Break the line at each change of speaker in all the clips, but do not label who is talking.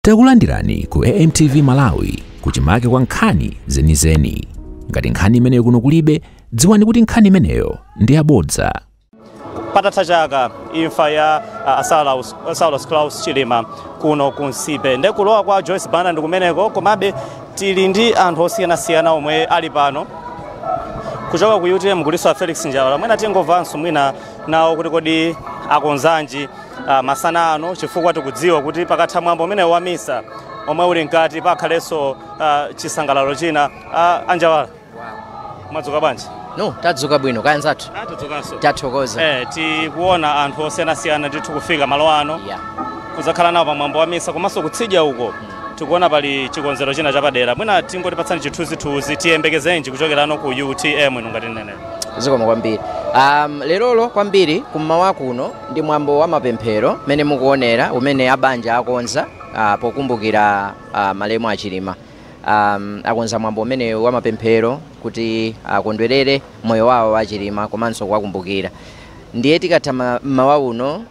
Takulandirani ku AMTV Malawi kuchimake kwa nkhani zenizeni. Ngati nkhani imeneyo kuno kulibe, dziwani kuti nkhani imeneyo ndi yabodza.
Patatha chaka imfa ya Saulus Claus Chilima kuno kunsipe ndekulowa kwa Joyce Banda ndikumeneko komabe tili ndi anthu osiyanasiyana omwe ali pano kuchoka ku UTM kuliso Felix Njawala mwina tingomvanso mwina nawo kuti kodi akonzanji masana ano chifukwa tikudziwa kuti pakatha mwambo umene wa misa omwe uli nkati pakhalenso chisangalalo china. Anjawala mwadzuka bwanji?
No, tadzuka bwino kaya nzathu.
Tadzukanso.
Tathokoza.
Tikuona anthu osiyanasiyana ndithu kufika malo ano.
Yeah.
Kuzakhala nawo pamwambo wa misa komanso kutsidya uko. Tikuona pali chikonzero china chapadera. Mwina tingotipatsani chithunzithunzi tiyembekezenji kuchokera ano ku UTM ino ngati nene.
Zikoma kwambiri. Lerolo kwambiri kummawa kuno ndi mwambo wa mapemphero mene mukuonera umene abanja akonza pokumbukira malemu a Chilima. Akonza mwambo umene wa mapemphero kuti akondwerere moyo wawo wa Chilima komanso kuwakumbukira. Ndiye tikatha mmawa uno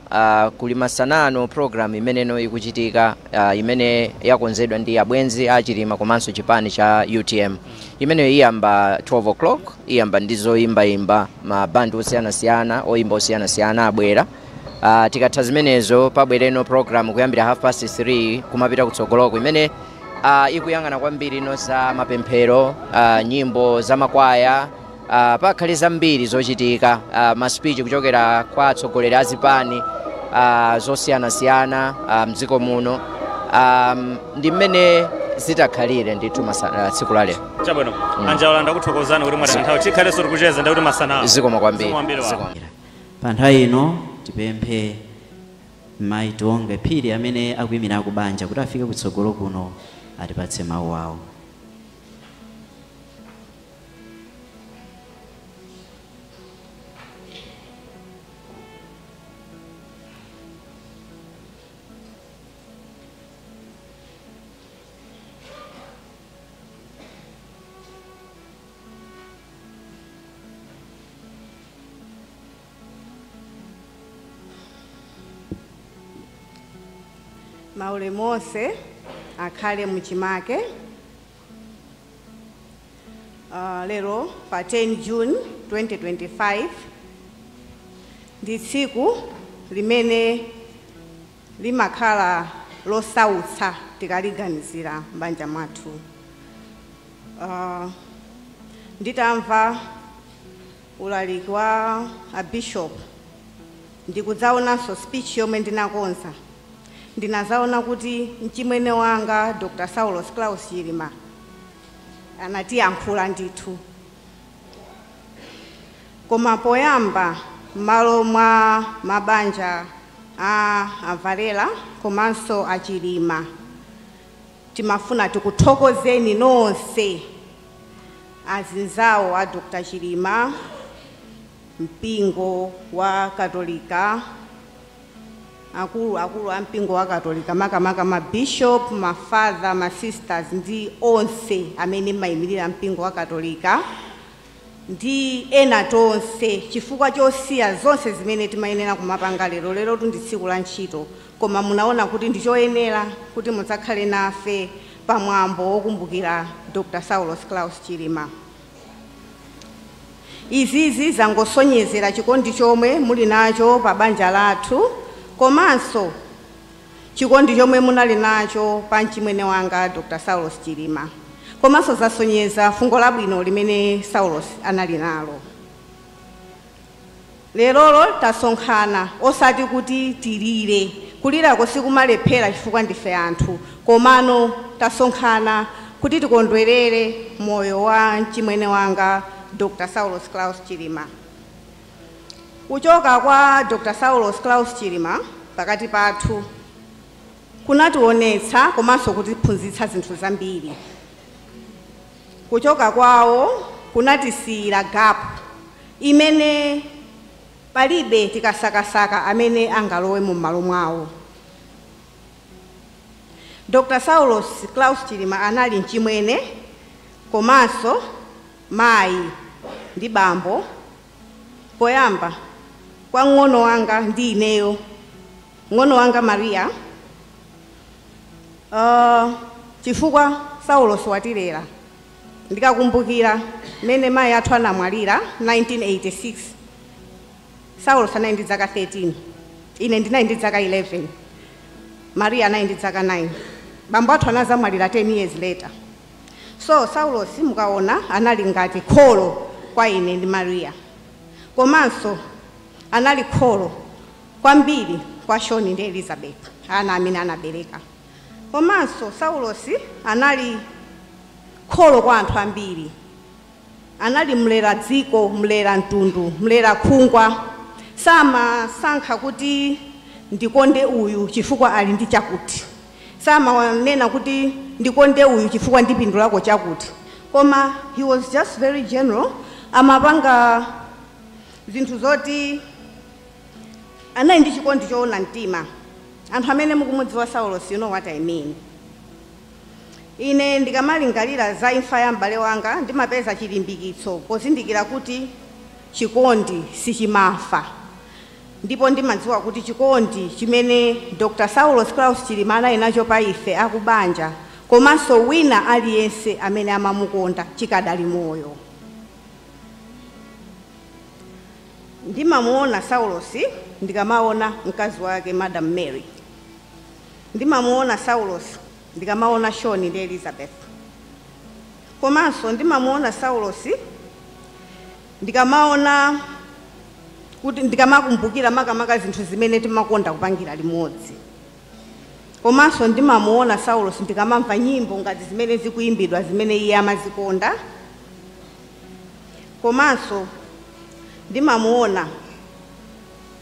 kuli masanano program imeneno ikuchitika imene yakonzedwa ndi abwenzi a Chilima komanso chipani cha UTM. Imeneyo iyamba 12 o'clock, iyamba ndizo imba mabandi osiyanasiyana oyimba osiyanasiyana abwera. Tikatha zimenezo pabwereno program kuyambira 3:30 kumapita kutsogoloko imene ikuyang'ana kwambiri ino za mapemphero, nyimbo za makwaya, pakhale zambiri zochitika, ma speech kuchokera kwa atsogoleri a zipani zosiyanasiyana mdziko muno. Ndi mmene zitakhalire ndithu tsiku la lero.
Chabwino. Anjawala ndakuthokozani kuti mwati nthawi tikhalenso tikucheza ndakuti masana.
Zikoma kwambiri.
Pa nthawi ino tipemphe mayi Tionge Phiri amene akuyimira kubanja kuti afike kutsogolo kuno atipatse mawu awo.
Maule Mose akhale muchimake lero pa 10 June 2025 ndi tsiku limene limakhala losautsa tikaliganizira mbanja mwathu. Nditamva ulaliki wa a bishop ndikudzaonanso speech yomwe ndinakonza. Ndinazaona kuti mchimwene wanga Dr. Saulus Claus Chilima anatiyankhula ndithu. Koma poyamba malo mwa mabanja a Varela komanso a Chilima timafuna tikuthokozeni nonse azinzawo a Dr. Chilima, mpingo wa Katolika, akulu a mpingo wa Katolika, makamaka ma bishop, ma father, ma sisters ndi onse amene mayimirira mpingo wa Katolika ndi ena tonse chifukwa chosiya zonse zimene timayenera kumapanga lero ndi tsiku la ntchito koma munaona kuti ndichoyenera kuti mudzakhale nafe pamwambo wokumbukira Dr. Saulus Claus Chilima. Izizi zangosonyezera chikondi chomwe muli nacho pa banja lathu komanso chikondi chomwe munali nacho pa mchimwene wanga Dr. Saulus Chilima. Komanso zasonyeza fungo labwino limene Saulus anali nalo. Lerolo tasonkhana osati kuti tilire, kulirako sikumalephera chifukwa ndife anthu, komano tasonkhana kuti tikondwerere moyo wa mchimwene wanga Dr. Saulus Claus Chilima. Kuchoka kwa Dr. Saulus Claus Chilima pakati pathu kunationetsa komanso kutiphunzitsa zinthu zambiri. Kuchoka kwawo kunatisiyira gap imene palibe tikasakasaka amene angalowe mu malo mwawo. Dr. Saulus Claus Chilima anali mchimwene komanso mayi ndi bambo. Poyamba kwa ng'ono wanga ndi ineyo, ng'ono wanga Maria chifukwa Saulo siwatilera ndikakumbukira mene mayi athu anamwalira 1986 Saulo sanali ndi zaka 13 ine ndinali ndi zaka 11 Maria anali ndi zaka 9 bambo athu anazamwalira 10 years later so Saulo simukaona anali ngati kholo kwa ine ndi Maria komanso anali kholo kwambiri kwa Shoni ndi Elizabeth ana amene anabereka komanso Saulo anali kholo kwa anthu ambiri anali mlera dziko mlera mtundu mlera khungwa samasankha kuti ndikonde uyu chifukwa ali ndi chakuti samanena kuti ndikonde uyu chifukwa ndipindulako chakuti koma he was just very general amapanga zinthu zoti anali ndi chikondi choona mtima anthu amene mukumudziwa Saulo you know what I mean ine ndikamalingalira za imfa ya m'bale wanga ndimapeza chilimbikitso pozindikira kuti chikondi sichimafa ndipo ndimadziwa kuti chikondi chimene Dr. Saulo Klaus Chilima anali nacho pa ife akubanja komanso wina aliyense amene amamukonda chikadali moyo ndimamuona Saulo ndikamaona mkazi wake Madam Mary ndimamuona Saulo ndikamaona Shoni ndi Elizabeth komanso ndimamuona Saulo ndikamaona kuti ndikamakumbukira makamaka zinthu zimene timakonda kupangira limodzi komanso ndimamuona Saulo ndikamamva nyimbo ngati zimene zikuimbidwa zimene iye amazikonda komanso ndimamuona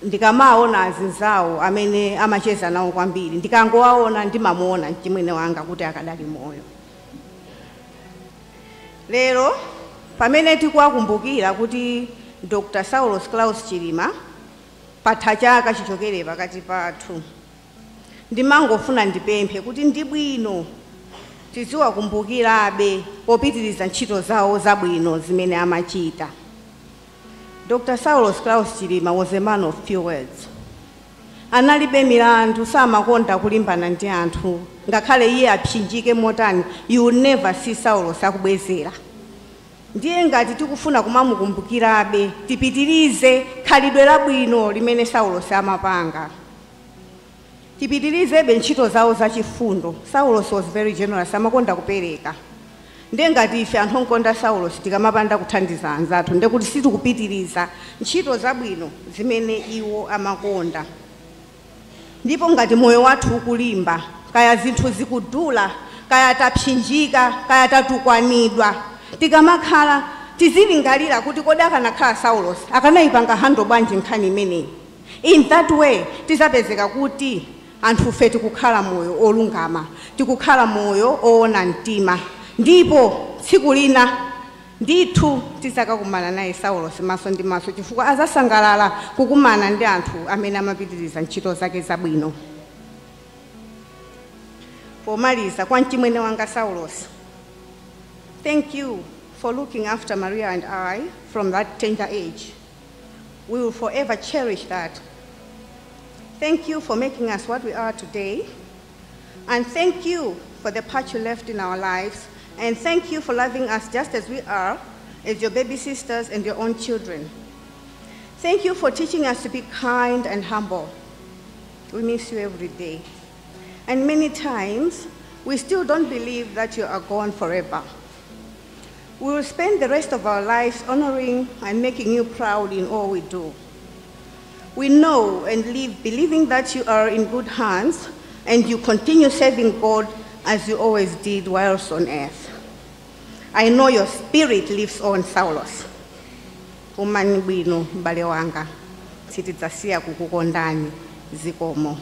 ndikamaona azinzawo amene amacheza nawo kwambiri ndikangowaona ndimamuona mchimwene wanga kuti akadali moyo lero pamene tikuwakumbukira kuti Dr. Saulo Klaus Chilima patha chaka chichokere pakati pathu ndimangofuna ndipemphe kuti ndi bwino tiziwakumbukirabe popitiriza ntchito zawo zabwino zimene amachita Dr. Saulo Klaus Chilima was a man of few words analibe milandu samakonda kulimbana ndi anthu ngakhale iye apsinjike motani you will never see Saulo akubwezera ndiye ngati tikufuna kumamukumbukirabe tipitirize khalidwe labwino limene Saulo amapanga tipitirizebe ntchito zawo zachifundo Saulo was very generous amakonda kupereka ndiye ngati ife anthu onkonda Saulo tikamapanda kuthandiza anzathu ndiye kuti sitikupitiriza ntchito zabwino zimene iwo amakonda ndipo ngati moyo wathu ukulimba kaya zinthu zikudula kaya tapsinjika kaya tatukwanidwa tikamakhala tizilingalira kuti kodi akanakhala Saulo akanayipanga hando bwanji nkhani imeneyi in that way tizapezeka kuti anthu fe tikukhala moyo olungama tikukhala moyo oona mtima ndipo tsiku lina ndithu tizakakumana naye Saulo maso ndi maso chifukwa azasangalala kukumana ndi anthu amene amapitiriza ntchito zake zabwino pomaliza kwa mchimwene wanga Saulo thank you for looking after Maria and I from that tender age we will forever cherish that thank you for making us what we are today and thank you for the part you left in our lives and thank you for loving us just as we are, as your baby sisters and your own children. Thank you for teaching us to be kind and humble. We miss you every day. And many times, we still don't believe that you are gone forever. We will spend the rest of our lives honoring and making you proud in all we do. We know and live believing that you are in good hands and you continue serving God as you always did whilst on earth. I know your spirit lives on Saulo. Umani bwino m'bale wanga. Sitidzasiya kukukondani zikomo.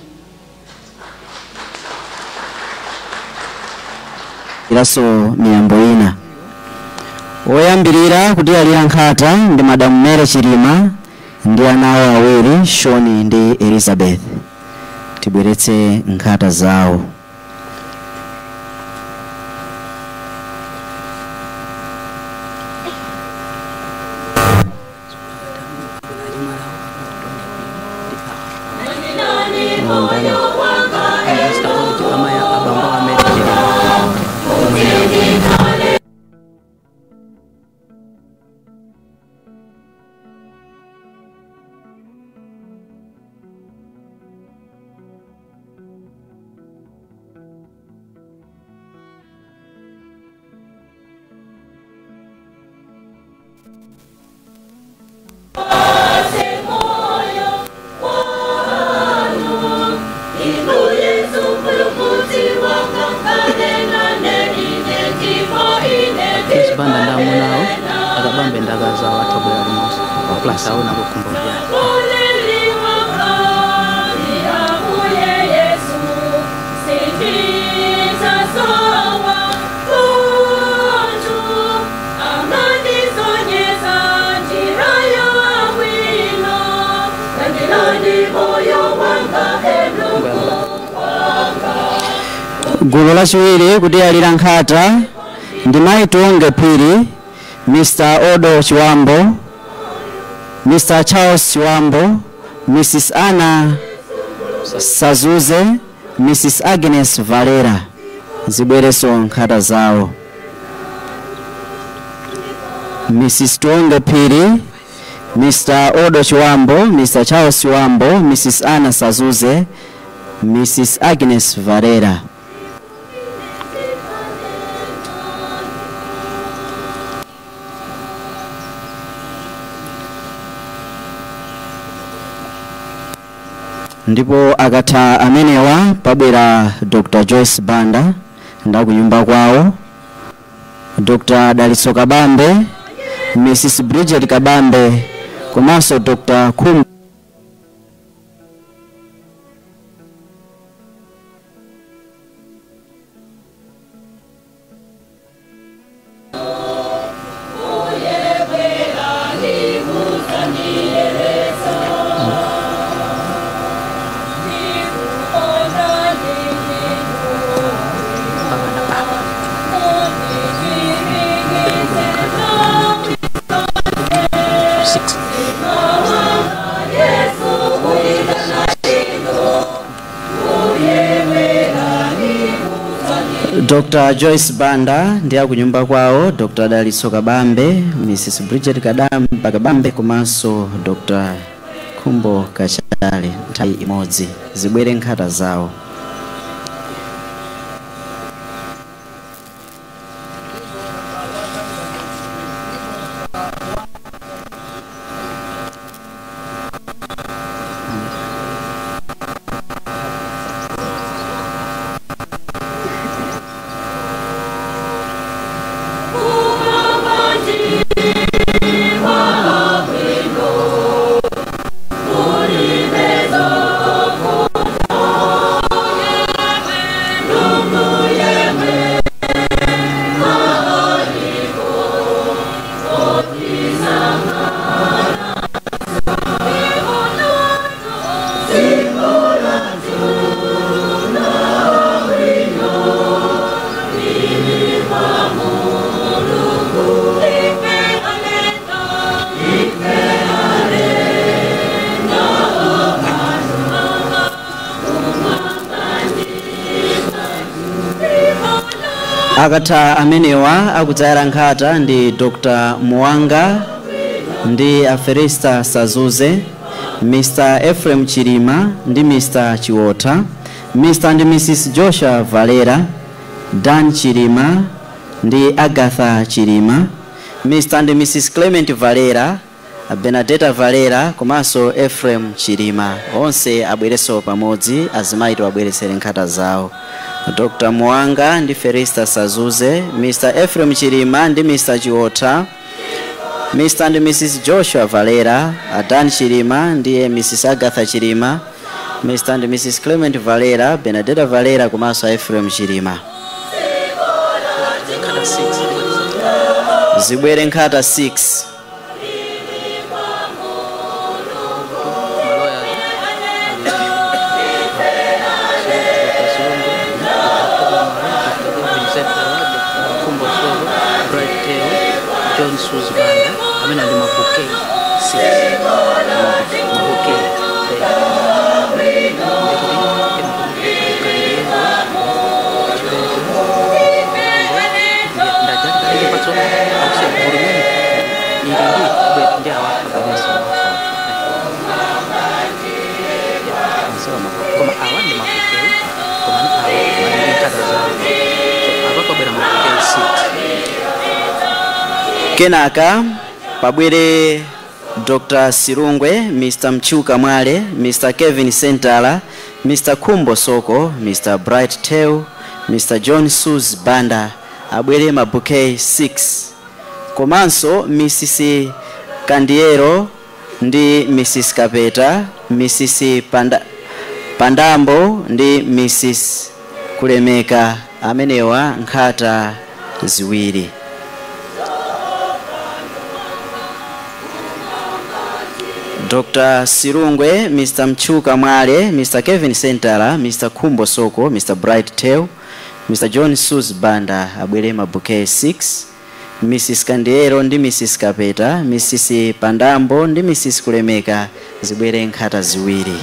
Ilaso miyambo ina. Oyambirira kuti ali ankhata ndi Madam Mary Chilima ndi ana awo awiri Shoni ndi Elizabeth. Tibweretse nkhata zawo.
Abamba
Banda ndamu nao akabambe ndaga za watu bwa Musa plus au na kukumbuka
Gulu la chiwiri kuti alira nkhata ndi Maitonge Phiri, Mr. Odo Chiwambo, Mr. Charles Chiwambo, Mrs. Anna Sazuze, Mrs. Agnes Valera. Zibwereso nkhata zawo. Mrs. Tonge Phiri, Mr. Odo Chiwambo, Mr. Charles Chiwambo, Mrs. Anna Sazuze, Mrs. Agnes Valera. Ndipo akatha amenewa pabwera Dr. Joyce Banda ndakunyumba kwawo, Dr. Dalitso Kabambe, Mrs. Bridget Kabambe, komanso Dr. Khumbo Dr. Joyce Banda ndi akunyumba kwawo, Dr. Dalitso Kabambe, Mrs. Bridget Kabambe komanso Dr. Khumbo Kachale nthawi imodzi. Zibwere nkhata zawo. Akatha amenewa akudzayira nkhata ndi Dr. Muwanga ndi Aferista Sazuze, Mr. Ephraim Chirima ndi Mr. Chiwota, Mr. and Mrs. Joshua Valera, Dan Chirima ndi Agatha Chirima, Mr. and Mrs. Clement Valera, Benedetta Valera komanso Ephraim Chirima. Onse abwereso pamodzi, azimayi abweresere nkhata zawo. Dr. Muwanga ndi Ferista Sazuze, Mr. Ephraim Chirima ndi Mr. Chiwota, Mr. and Mrs. Joshua Valera, Dan Chirima ndi Mrs. Agatha Chirima, Mr. and Mrs. Clement Valera, Benedetta Valera komanso Ephraim Chirima. Zibwere nkhata 6.
John Suze Banda, amena ndi mabuke 6. Mabuke.
Kenaka pabwere Dr. Sirungwe, Mr. Mchuka Mwale, Mr. Kevin Sentala, Mr. Kumbo Soko, Mr. Bright Teu, Mr. John Sus Banda, abwere mabouquet 6. Komanso Mrs. Kandiero ndi Mrs. Kapeta, Mrs. Pandambo ndi Mrs. Kulemeka, amenewa nkhata ziwiri. Dr. Sirungwe, Mr. Mchuka Mwale, Mr. Kevin Sentala, Mr. Kumbo Soko, Mr. Bright Teu, Mr. John Sus Banda, abwere mabouquet 6. Mrs. Kandiero ndi Mrs. Kapeta, Mrs. Pandambo ndi Mrs. Kulemeka, zibwere nkhata ziwiri.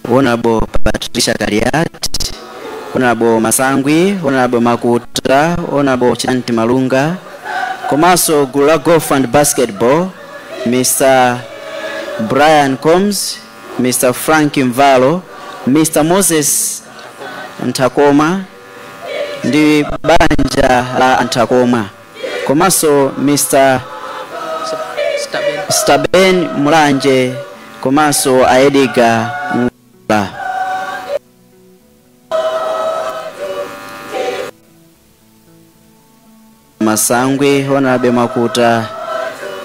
Honorable Patricia Kariat, Honorable Masangwi, Honorable Makuta, Honorable Chanti Malunga, komanso Gula Golf and Basketball, Mr. Brian Combs, Mr. Frank Mvalo, Mr. Moses Ntakoma, ndi banja la Ntakoma, komanso Mr. Staben Mulanje, komanso Aediga Masangwi, Honorable Makuta,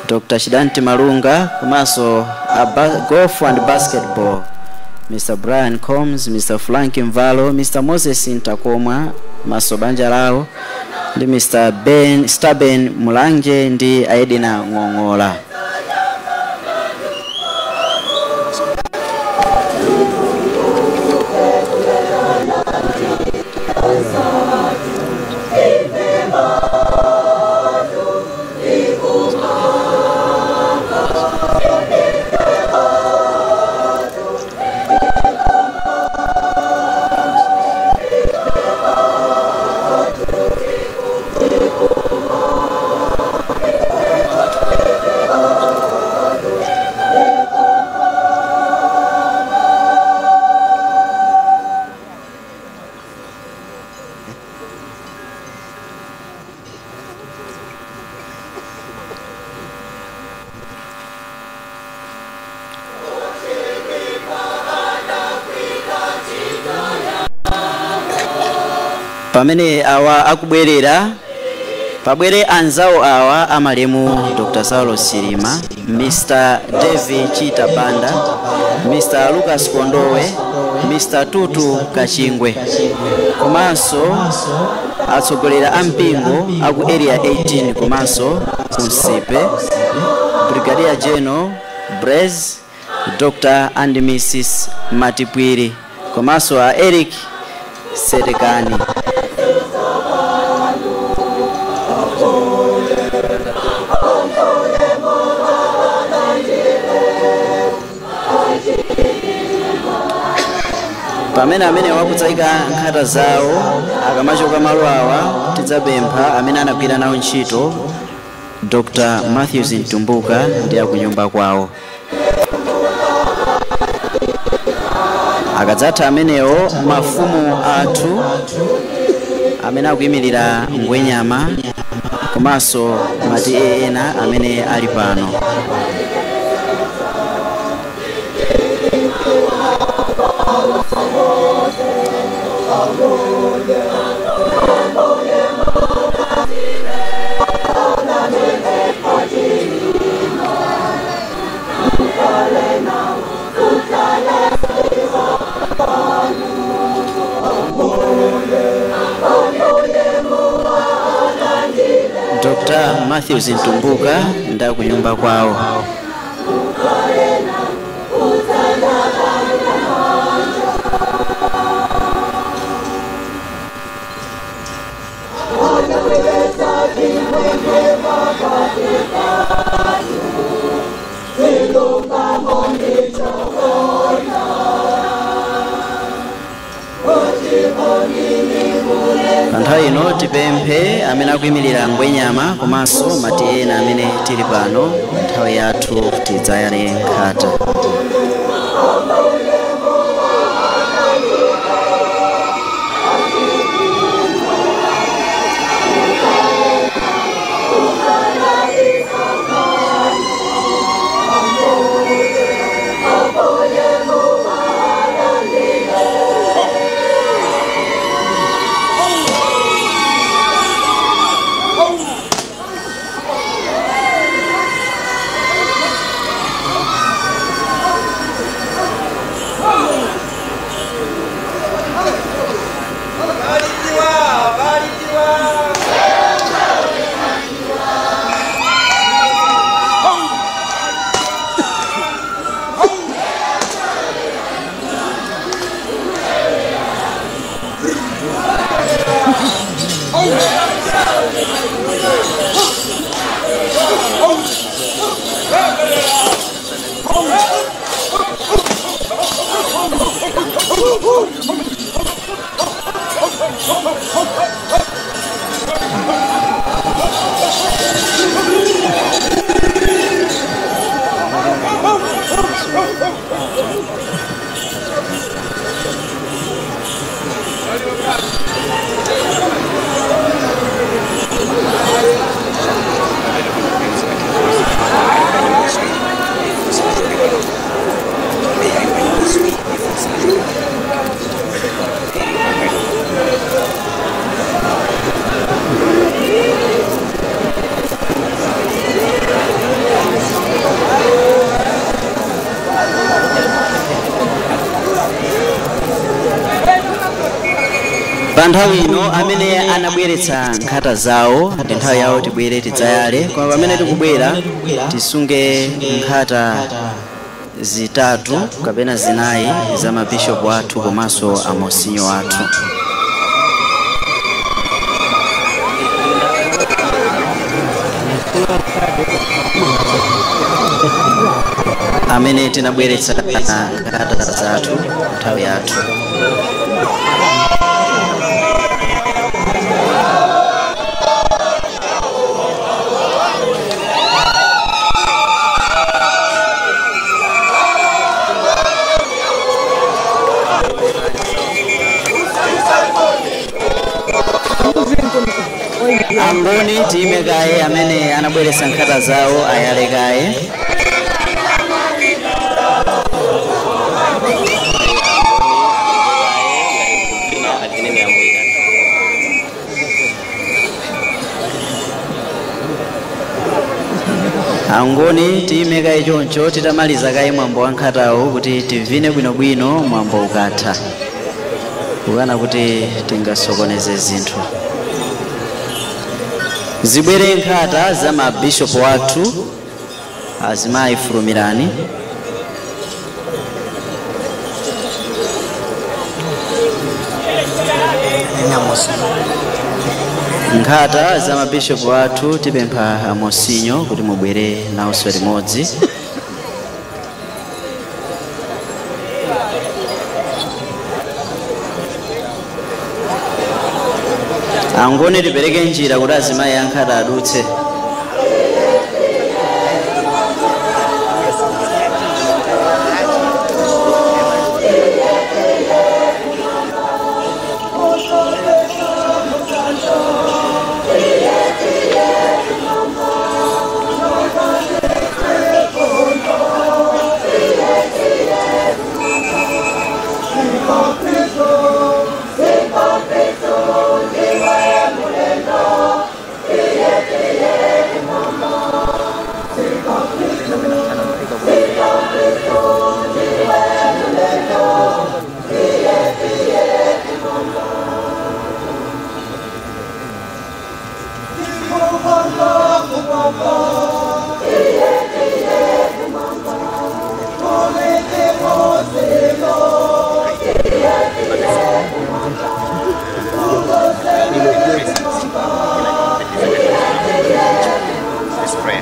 Dr. Shidanti Malunga, komanso Golf and Basketball, Mr. Brian Combs, Mr. Frank Mvalo, Mr. Moses Ntakoma, maso banja lao, ndi Mr. Staben Mulanje ndi Aedina Ngongola. Pamene awa akubwerera, pabwere anzawo awa amalemu Dr. Saulo Chilima, Mr. David Chita Banda, Mr. Lucas Kondowe, Mr. Tutu Kachingwe, komanso atsogolera ampingo aku area 18 komanso kunsipe, Brigadier General Brez, Dr. and Mrs. Matipwiri, komanso a Eric Sedekani. Pamene amene wakutsaika nkhata zawo akamachoka malo awa tidzapempha amene anagwira nawo ntchito Dr. Matthews Ntumbuka ndi akunyumba kwawo. Akadzatha amenewo mafumu athu amene akuyimirira Ngwenyama komanso mati ena amene ali pano. Dr. Matthews Ntumbuka nda kunyumba kwawo. Nthawi ino tipemphe amene akuyimirira ngwenyama komanso mati ena amene tili pano nthawi yathu tidzayale nkhata. Nthawi ino amene anabweretsa nkhata zawo ndi nthawi yawo tibwere tidzayale, koma pamene tikubwera tisunge nkhata zitatu kapena zinayi za mabishopu athu komanso amosinyo athu. Amene tinabweretsa nkhata zathu nthawi yathu. Angoni time kaye amene anabweretsa nkhata zawo ayale kaye. Angoni time kaye choncho titamaliza kaye mwambo wa nkhatawo kuti tivine bwinobwino mwambo ukatha. Kukana kuti tingasokoneze zinthu. Zibwere nkhata za mabishopu wathu azimayi fulumirani. Nkhata za mabishopu wathu tipempha amosinyo kuti mubwere nawonso limodzi. Angoni tipereke njira kuti azimayi ankhata adutse.
Let's pray.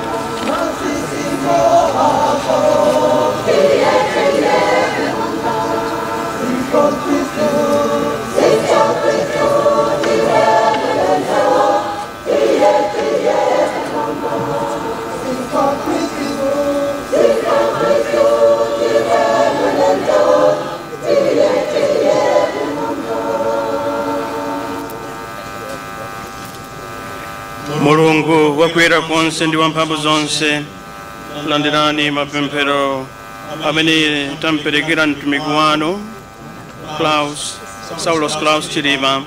Mulungu wakwera konse ndi wamphamvu zonse, landirani mapemphero amene tamperekera mtumiki wanu Saulos Klaus Chilima.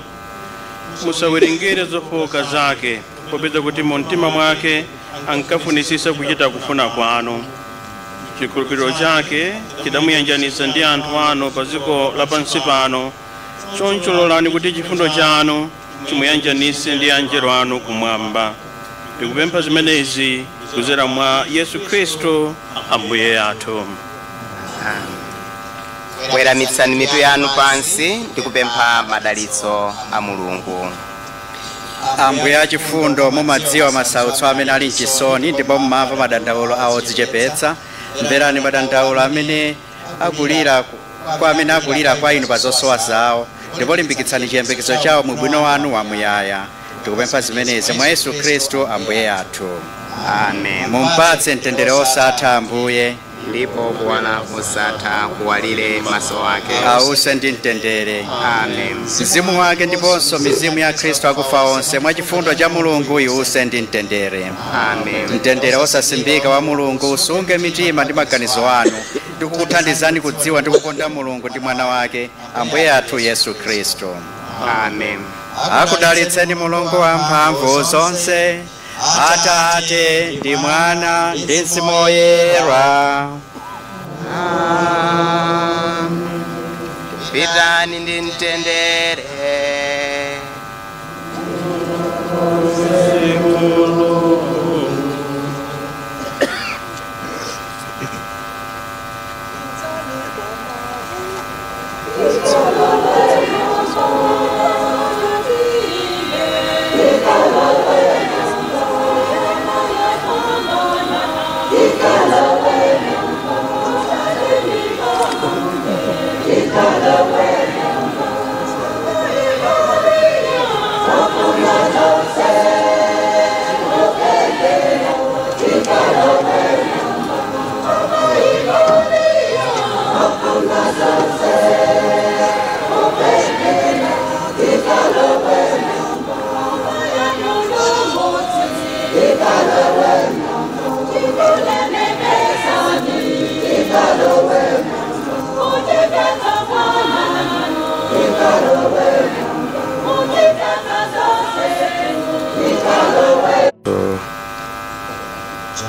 Musawerengere zofoka zake, popeza kuti mu mtima mwake ankafunisisa kuchita kufuna kwanu. Chikhulupiriro chake chidamuyanjanitsa ndi anthu anu pa dziko lapansi pano. Choncho lolani kuti chifundo chanu chimuyanjanitse ndi angelo anu kumwamba. Tikupempha zimenezi kudzera mwa Yesu Khristu Ambuye athu.
Weramitsani mitu yanu pansi ndikupempha madalitso a Mulungu.
Ambuye achifundo mumadziwa masautso amene ali mchisoni ndipo mumamva madandaulo awo odzichepetsa. Mverani madandaulo amene akulira kwa inu pa zosowa zawo, ndipo limbikitsani chiyembekezo chawo mu bwino wanu wamuyaya. Tikupempha zimenezi mwa Yesu Khristu Ambuye athu.
Amen.
Mumpatse mtendere osatha Ambuye,
ndipo kuwala kosatha kuwalire maso ake.
ause ndi mtendere.
Amen.
Mzimu wake ndiponso mizimu ya Khristu akufa onse mwa chifundo cha Mulungu iuse ndi mtendere.
Amen.
Mtendere osasimbika wa Mulungu usunge mitima ndi maganizo anu, ndikukuthandizani kudziwa ndi kukonda Mulungu ndi mwana wake Ambuye athu Yesu Khristu.
Amen.
Akudalitseni Mulungu wamphamvu zonse, Atate ndi Mwana ndi Mzimu Woyera.
Pitani ndi mtendere.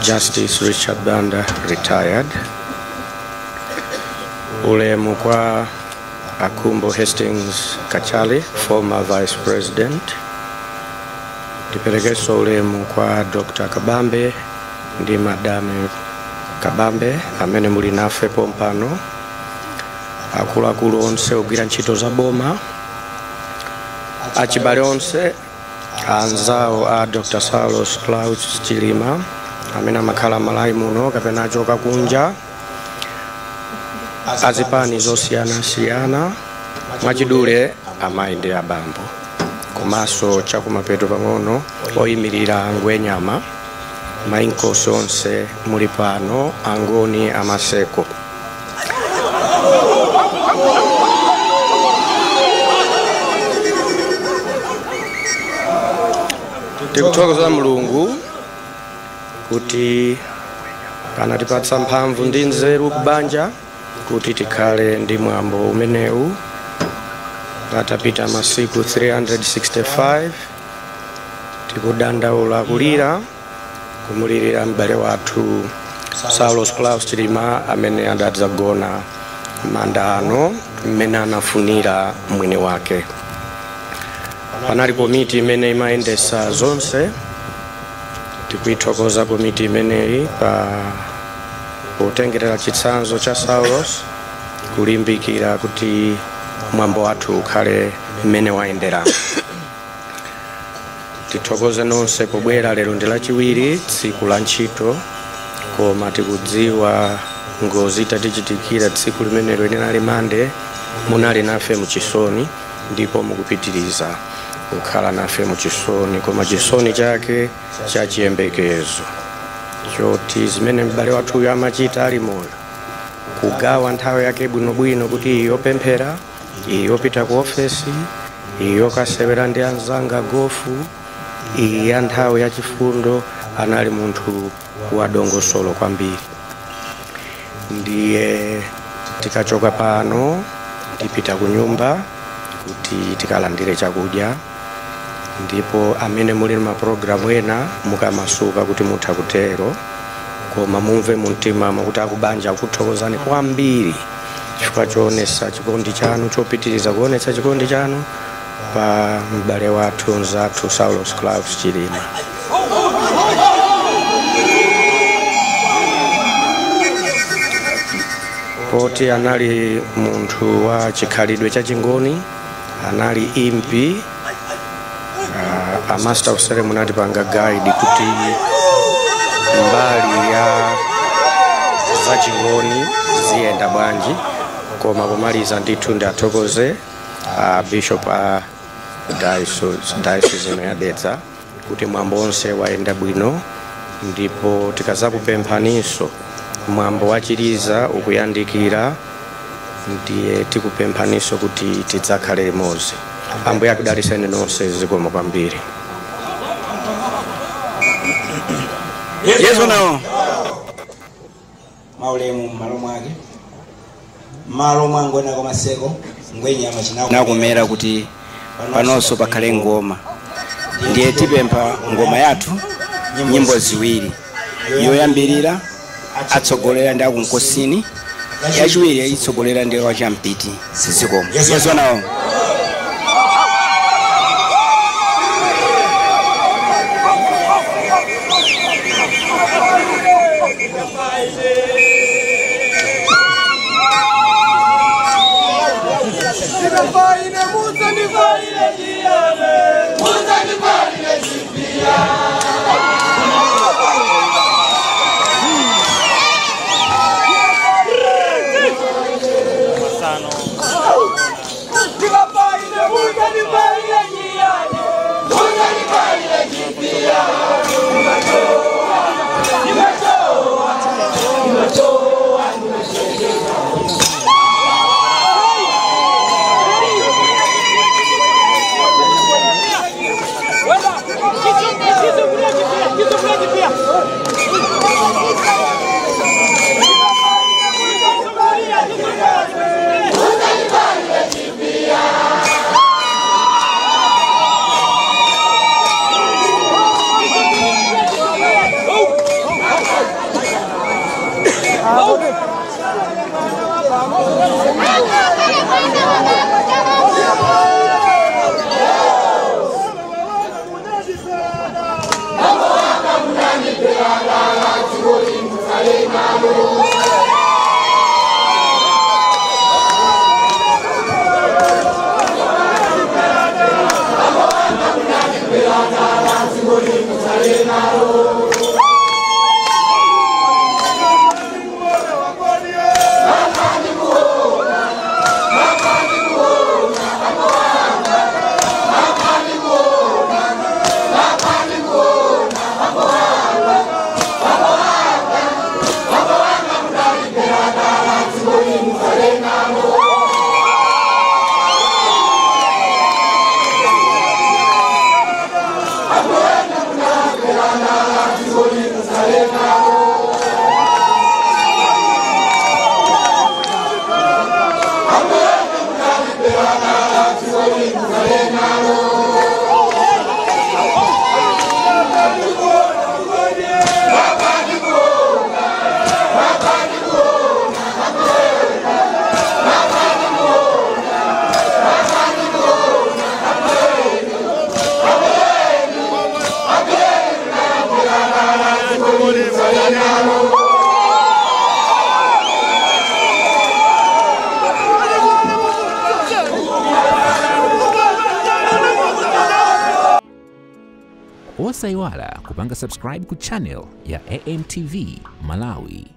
Justice Richard Banda, retired. Ulemu kwa Akumbo Hastings Kachali, former Vice President. Tiperekeso ulemu kwa Dr. Kabambe ndi Madame Kabambe amene muli nafe pompano. Akuluakulu onse ogwira ntchito za boma, achibale onse, anzawo a Dr. Saulos Klaus Chilima amene amakhala Malawi muno kapena achoka kunja, azipani zosiyanasiyana, mwachidule amayi ndi abambo, komanso chakumapeto pang'ono oyimirira Ngwenyama, mainkosi onse muli pano, angoni amaseko. Tikuthokoza Mulungu kuti anatipatsa mphamvu ndi nzeru kubanja kuti tikhale ndi mwambo umenewu. Patapita masiku 365 tikudandaula kulira kumulirira m'bale wathu Saulos Klaus Chilima amene adadzagona manda ano mmene anafunira mwini wake. Panali komiti imene imayendesa zonse. Tikuithokoza komiti imeneyi pa kutengerera chitsanzo cha Saulos, kulimbikira kuti mwambo wathu ukhale mmene wayendera. Tithokoze nonse pobwera lero ndi lachiwiri tsiku la ntchito, koma tikudziwa ngozi tatichitikira tsiku limenelo linali Mande, munali nafe muchisoni ndipo mukupitiriza kukhala nafe muchisoni, koma chisoni chake cha chiyembekezo choti zimene m'bale wathuyo amachita ali moyo, kugawa nthawi yake bwinobwino kuti iyo pita ku ofesi, iyo kasewera ndi anzanga gofu,
ya nthawi ya chifundo anali munthu wadongosolo kwambiri. Ndiye tikachoka pano tipita ku nyumba kuti tikalandire chakudya, ndipo amene muli ma program ena mukamasuka kuti mutha kutero, koma mumve mumtima kuti akubanja akuthokozani kwambiri chifukwa choonesa chikondi chanu, chopitiriza kuonesa chikondi chanu pa m'bale wathu nzathu Saulos Klaus Chilima. Poti anali munthu wa chikhalidwe cha chingoni, anali impi, a master of ceremony atipanga guide kuti mbali ya za chingoni ziyenda bwanji, koma pomaliza ndithu ndathokoze bishop a diocese ya Dedza kuti mwambo onse waenda bwino, ndipo tikazakupemphaninso mwambo wachiriza ukuyandikira, ndiye tikupemphaninso kuti tidzakhale limodzi. Ambuye akudaliseni nonse, zikomo kwambiri.
Yesu nao maulemu malo mwake malo mwangona kwa maseko ngwenya machinawo nakumera kuti panonso pakhale ngoma. Ndiye tipempha ngoma yathu nyimbo ziwiri, yoyambirira atsogolera ndi akunkosini, yachiwiri itsogolera ndi wa champiti. Zikomo. Yesu nao
Osaiwala kupanga subscribe ku channel ya AMTV Malawi.